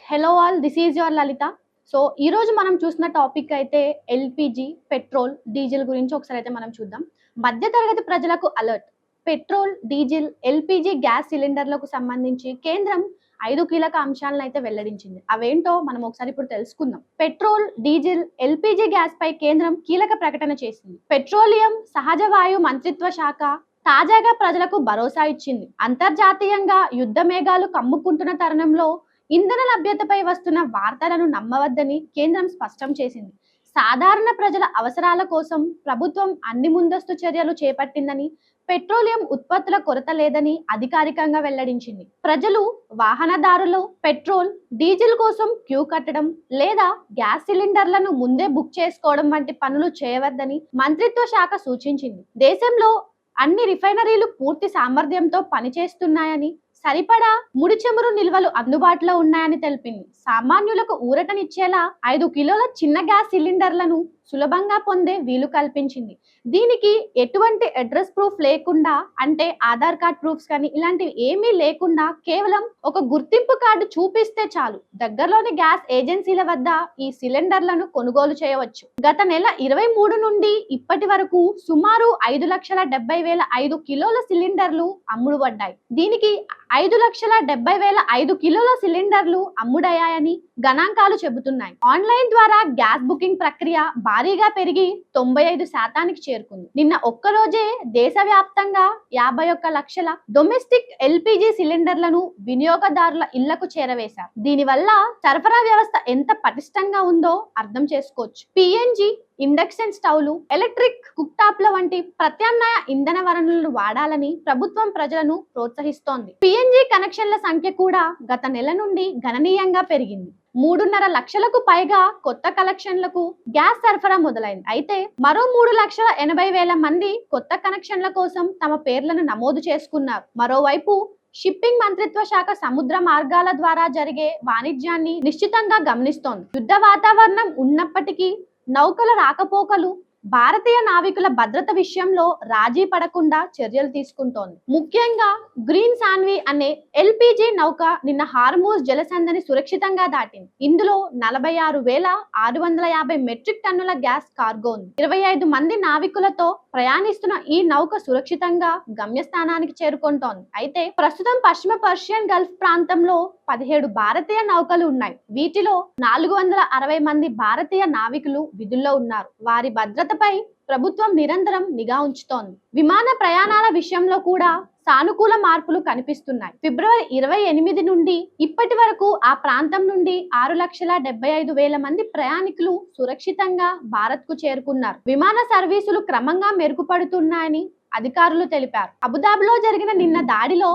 Hello all, this is your Lalitha. So ఈ రోజు మనం చూసిన టాపిక్ అయితే ఎల్పిజి, పెట్రోల్, డీజిల్ గురించి ఒకసారి అయితే మనం చూద్దాం. మధ్యతరగతి ప్రజలకు alert. Petrol, diesel, LPG gas సిలిండర్లకు సంబంధించి కేంద్రం 5 కీలక అంశాలను అయితే వెల్లడించింది. అవేంటో మనం ఒకసారి ఇప్పుడు తెలుసుకుందాం. పెట్రోల్, డీజిల్, ఎల్పిజి గ్యాస్ పై కేంద్రం కీలక ప్రకటన చేసింది. పెట్రోలియం, సహజ వాయు మంత్రిత్వ శాఖ తాజాగా ప్రజలకు భరోసా ఇచ్చింది. అంతర్జాతీయంగా యుద్ధ మేఘాలు కమ్ముకుంటున్న తరుణంలో ఇంధన లభ్యతపై వస్తున్న వార్తలను నమ్మవద్దని కేంద్రం స్పష్టం చేసింది. సాధారణ ప్రజల అవసరాల కోసం ప్రభుత్వం అన్ని ముందస్తు చర్యలు చేపట్టిందని, పెట్రోలియం ఉత్పత్తుల కొరత లేదని అధికారికంగా వెల్లడించింది. ప్రజలు, వాహనదారులు పెట్రోల్, డీజిల్ కోసం క్యూ కట్టడం లేదా గ్యాస్ సిలిండర్లను ముందే బుక్ చేసుకోవడం వంటి పనులు చేయవద్దని మంత్రిత్వ శాఖ సూచించింది. దేశంలో అన్ని రిఫైనరీలు పూర్తి సామర్థ్యంతో పనిచేస్తున్నాయని, సరిపడా ముడి చమురు నిల్వలు అందుబాటులో ఉన్నాయని తెలిపింది. సామాన్యులకు ఊరటనిచ్చేలా 5 కిలోల చిన్న గ్యాస్ సిలిండర్లను సులభంగా పొందే వీలు కల్పించింది. దీనికి ఎటువంటి అడ్రస్ ప్రూఫ్ లేకుండా, అంటే ఆధార్ కార్డ్ ప్రూఫ్స్ కానీ ఇలాంటివి ఏమీ లేకుండా కేవలం ఒక గుర్తింపు కార్డు చూపిస్తే చాలు దగ్గరలోని గ్యాస్ ఏజెన్సీల వద్ద ఈ సిలిండర్లను కొనుగోలు చేయవచ్చు. గత నెల 23 నుండి ఇప్పటి వరకు సుమారు 5,70,005 కిలోల సిలిండర్లు అమ్ముడుపడ్డాయి. దీనికి 5,70,005 కిలోల సిలిండర్లు అమ్ముడయ్యాయని గణాంకాలు చెబుతున్నాయి. ఆన్లైన్ ద్వారా గ్యాస్ బుకింగ్ ప్రక్రియ భారీగా పెరిగి 95% చేరుకుంది. నిన్న ఒక్కరోజే దేశవ్యాప్తంగా 51 లక్షల డొమెస్టిక్ ఎల్పిజి సిలిండర్లను వినియోగదారుల ఇళ్లకు చేరవేశారు. దీనివల్ల సరఫరా వ్యవస్థ ఎంత పటిష్టంగా ఉందో అర్థం చేసుకోవచ్చు. పిఎన్జి, ఇండక్షన్ స్టవ్లు, ఎలక్ట్రిక్ కుక్టాప్ల వంటి ప్రత్యామ్నాయ ఇంధన వనరులను వాడాలని ప్రభుత్వం ప్రజలను ప్రోత్సహిస్తోంది. పిఎన్జి కనెక్షన్ల సంఖ్య కూడా గత నెల నుండి గణనీయంగా పెరిగింది. 3.5 లక్షలకు పైగా కొత్త కనెక్షన్లకు గ్యాస్ సరఫరా మొదలైంది. అయితే మరో 3,80,000 మంది కొత్త కనెక్షన్ల కోసం తమ పేర్లను నమోదు చేసుకున్నారు. మరోవైపు షిప్పింగ్ మంత్రిత్వ శాఖ సముద్ర మార్గాల ద్వారా జరిగే వాణిజ్యాన్ని నిశ్చితంగా గమనిస్తోంది. యుద్ధ వాతావరణం ఉన్నప్పటికీ నౌకల రాకపోకలు, భారతీయ నావికుల భద్రత విషయంలో రాజీ పడకుండా చర్యలు తీసుకుంటోంది. ముఖ్యంగా గ్రీన్ సాన్వి అనే ఎల్పిజి నౌక నిన్న హార్మూజ్ జలసంధిని సురక్షితంగా దాటింది. ఇందులో 46,650 మెట్రిక్ టన్నుల గ్యాస్ కార్గో ఉంది. 25 మంది నావికులతో ప్రయాణిస్తున్న ఈ నౌక సురక్షితంగా గమ్యస్థానానికి చేరుకుంటోంది. అయితే ప్రస్తుతం పశ్చిమ పర్షియన్ గల్ఫ్ ప్రాంతంలో 17 భారతీయ నౌకలు ఉన్నాయి. వీటిలో 460 మంది భారతీయ నావికులు విధుల్లో ఉన్నారు. వారి భద్రతపై ప్రభుత్వం నిరంతరం నిఘా ఉంచుతోంది. విమాన ప్రయాణాల విషయంలో కూడా సానుకూల మార్పులు కనిపిస్తున్నాయి. ఫిబ్రవరి 28 నుండి ఇప్పటి వరకు ఆ ప్రాంతం నుండి 6,75,000 మంది ప్రయాణికులు సురక్షితంగా భారత్ కు చేరుకున్నారు. విమాన సర్వీసులు క్రమంగా మెరుగుపడుతున్నాయని అధికారులు తెలిపారు. అబుదాబిలో జరిగిన నిన్న దాడిలో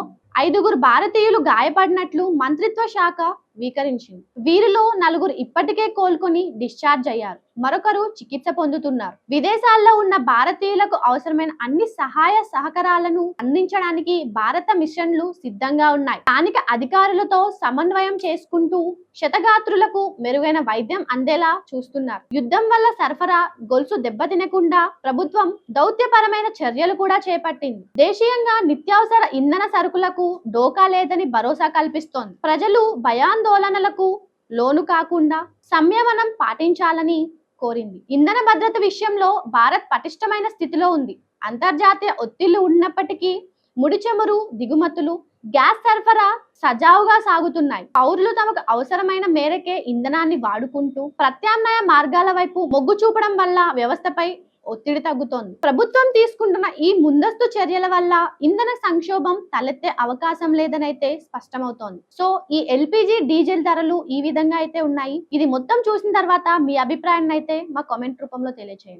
5 భారతీయులు గాయపడినట్లు మంత్రిత్వ శాఖ స్వీకరించింది. వీరిలో 4 ఇప్పటికే కోలుకొని డిశ్చార్జ్ అయ్యారు. మరొకరు చికిత్స పొందుతున్నారు. విదేశాల్లో ఉన్న భారతీయులకు అవసరమైన అన్ని సహాయ సహకారాలను అందించడానికి భారత మిషన్లు సిద్ధంగా ఉన్నాయి. స్థానిక అధికారులతో సమన్వయం చేసుకుంటూ క్షతగాత్రులకు మెరుగైన వైద్యం అందేలా చూస్తున్నారు. యుద్ధం వల్ల సరఫరా గొలుసు దెబ్బతినకుండా ప్రభుత్వం దౌత్యపరమైన చర్యలు కూడా చేపట్టింది. దేశీయంగా నిత్యావసర ఇంధన సరుకులకు డోకా లేదని భరోసా కల్పిస్తోంది. ప్రజలు భయాందోళనలకు లోను కాకుండా సంయమనం పాటించాలని కోరింది. ఇంధన భద్రత విషయంలో భారత్ పటిష్టమైన స్థితిలో ఉంది. అంతర్జాతీయ ఒత్తిళ్లు ఉన్నప్పటికీ ముడి చమురు దిగుమతులు, గ్యాస్ సరఫరా సజావుగా సాగుతున్నాయి. పౌరులు తమకు అవసరమైన మేరకే ఇంధనాన్ని వాడుకుంటూ ప్రత్యామ్నాయ మార్గాల వైపు మొగ్గు చూపడం వల్ల వ్యవస్థపై ఒత్తిడి తగ్గుతోంది. ప్రభుత్వం తీసుకుంటున్న ఈ ముందస్తు చర్యల వల్ల ఇంధన సంక్షోభం తలెత్తే అవకాశం లేదనైతే స్పష్టమవుతోంది. సో ఈ ఎల్పిజి, డీజిల్ ధరలు ఈ విధంగా అయితే ఉన్నాయి. ఇది మొత్తం చూసిన తర్వాత మీ అభిప్రాయాన్ని అయితే మా కామెంట్ రూపంలో తెలియజేయండి.